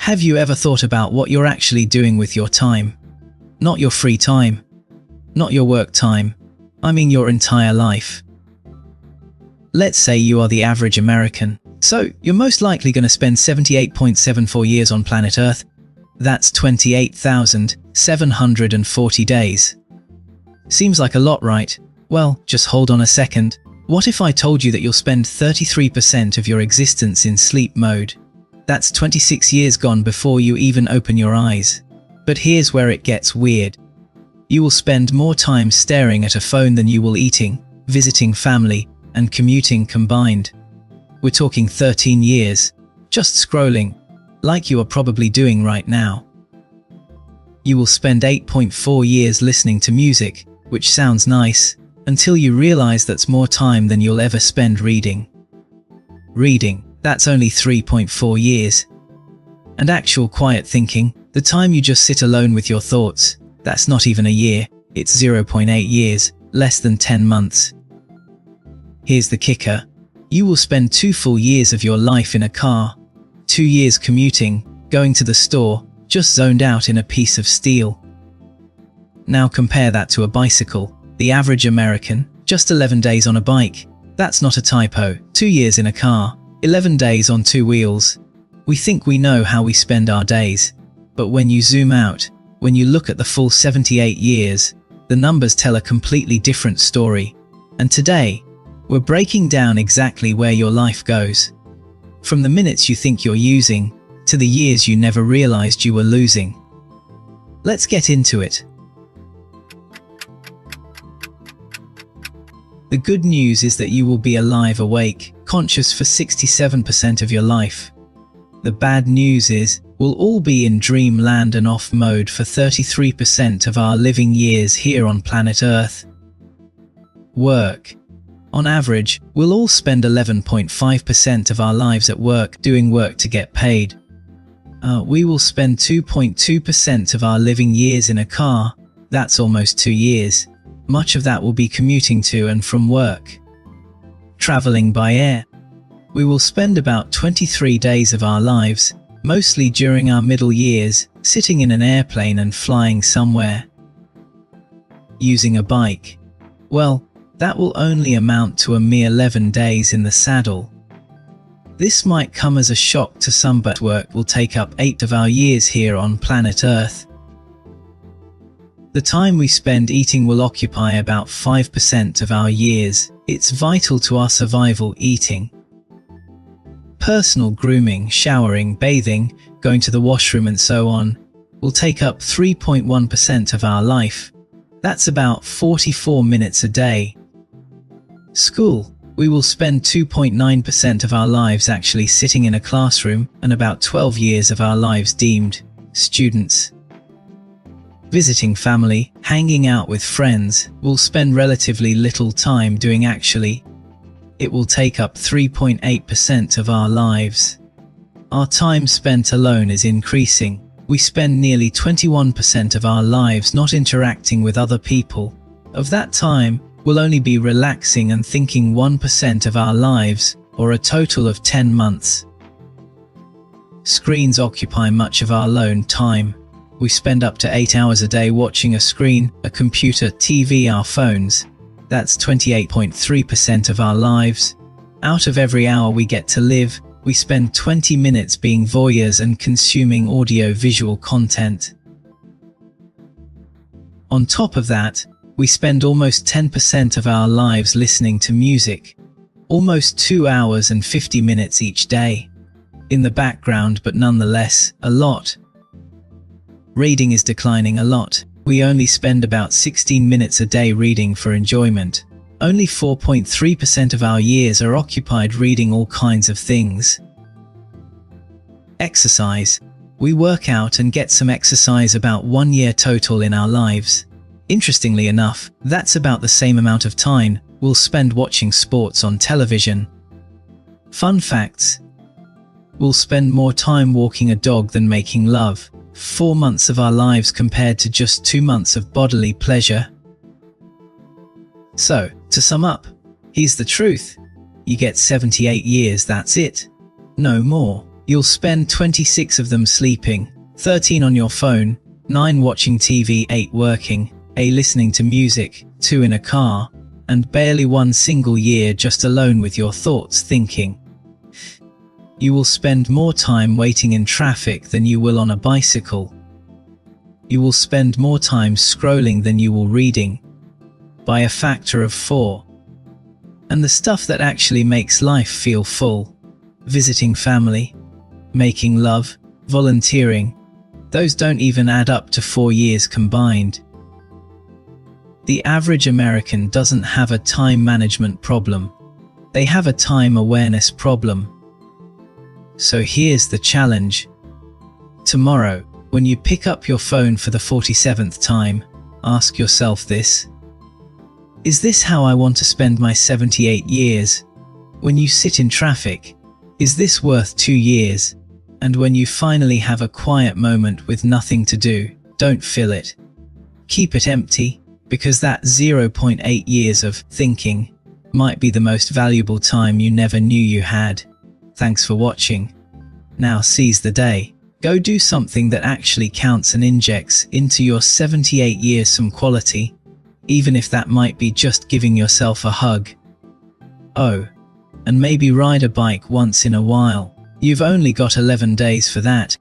Have you ever thought about what you're actually doing with your time? Not your free time. Not your work time. I mean your entire life. Let's say you are the average American. So, you're most likely going to spend 78.74 years on planet Earth. That's 28,740 days. Seems like a lot, right? Well, just hold on a second. What if I told you that you'll spend 33% of your existence in sleep mode? That's 26 years gone before you even open your eyes. But here's where it gets weird. You will spend more time staring at a phone than you will eating, visiting family, and commuting combined. We're talking 13 years, just scrolling, like you are probably doing right now. You will spend 8.4 years listening to music, which sounds nice, until you realize that's more time than you'll ever spend reading. Reading, that's only 3.4 years. And actual quiet thinking, the time you just sit alone with your thoughts, that's not even a year, it's 0.8 years, less than 10 months. Here's the kicker. You will spend 2 full years of your life in a car, 2 years commuting, going to the store, just zoned out in a piece of steel. Now compare that to a bicycle. The average American, just 11 days on a bike. That's not a typo. 2 years in a car, 11 days on 2 wheels. We think we know how we spend our days. But when you zoom out, when you look at the full 78 years, the numbers tell a completely different story. And today, we're breaking down exactly where your life goes. From the minutes you think you're using, to the years you never realized you were losing. Let's get into it. The good news is that you will be alive, awake, conscious for 67% of your life. The bad news is, we'll all be in dreamland and off mode for 33% of our living years here on planet Earth. Work. On average, we'll all spend 11.5% of our lives at work, doing work to get paid. We will spend 2.2% of our living years in a car. That's almost 2 years. Much of that will be commuting to and from work. Traveling by air. We will spend about 23 days of our lives, mostly during our middle years, sitting in an airplane and flying somewhere. Using a bike. Well, that will only amount to a mere 11 days in the saddle. This might come as a shock to some, but work will take up 8 of our years here on planet Earth. The time we spend eating will occupy about 5% of our years. It's vital to our survival, eating. Personal grooming, showering, bathing, going to the washroom and so on, will take up 3.1% of our life. That's about 44 minutes a day. School. We will spend 2.9% of our lives actually sitting in a classroom, and about 12 years of our lives deemed students. Visiting family, hanging out with friends, we'll spend relatively little time doing actually. It will take up 3.8% of our lives. Our time spent alone is increasing. We spend nearly 21% of our lives not interacting with other people. Of that time, we'll only be relaxing and thinking 1% of our lives, or a total of 10 months. Screens occupy much of our alone time. We spend up to 8 hours a day watching a screen, a computer, TV, our phones. That's 28.3% of our lives. Out of every hour we get to live, we spend 20 minutes being voyeurs and consuming audio-visual content. On top of that, we spend almost 10% of our lives listening to music. Almost 2 hours and 50 minutes each day. In the background, but nonetheless, a lot. Reading is declining a lot. We only spend about 16 minutes a day reading for enjoyment. Only 4.3% of our years are occupied reading all kinds of things. Exercise. We work out and get some exercise about 1 year total in our lives. Interestingly enough, that's about the same amount of time we'll spend watching sports on television. Fun facts. We'll spend more time walking a dog than making love. 4 months of our lives compared to just 2 months of bodily pleasure. So, to sum up, here's the truth. You get 78 years, that's it. No more. You'll spend 26 of them sleeping, 13 on your phone, 9 watching TV, 8 working, 8 listening to music, 2 in a car, and barely 1 single year just alone with your thoughts thinking. You will spend more time waiting in traffic than you will on a bicycle. You will spend more time scrolling than you will reading, by a factor of 4. And the stuff that actually makes life feel full, visiting family, making love, volunteering, those don't even add up to 4 years combined. The average American doesn't have a time management problem. They have a time awareness problem. So here's the challenge. Tomorrow, when you pick up your phone for the 47th time, ask yourself this. Is this how I want to spend my 78 years? When you sit in traffic, is this worth 2 years? And when you finally have a quiet moment with nothing to do, don't fill it. Keep it empty, because that 0.8 years of thinking might be the most valuable time you never knew you had. Thanks for watching. Now seize the day. Go do something that actually counts and injects into your 78 years some quality, even if that might be just giving yourself a hug. Oh, and maybe ride a bike once in a while. You've only got 11 days for that.